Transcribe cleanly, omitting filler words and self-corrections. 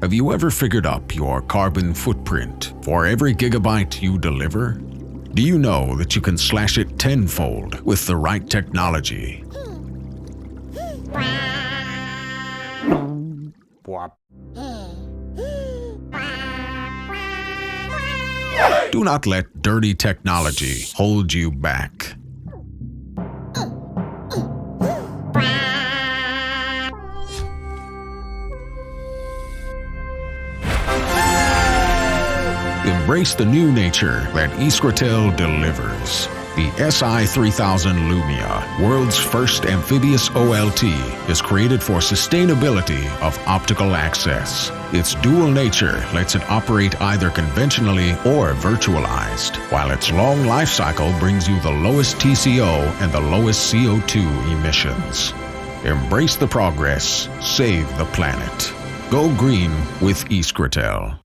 Have you ever figured up your carbon footprint for every gigabyte you deliver? Do you know that you can slash it tenfold with the right technology? Do not let dirty technology hold you back. Embrace the new nature that Iskratel delivers. The SI3000 Lumia, world's first amphibious OLT, is created for sustainability of optical access. Its dual nature lets it operate either conventionally or virtualized, while its long life cycle brings you the lowest TCO and the lowest CO2 emissions. Embrace the progress, save the planet. Go green with Iskratel.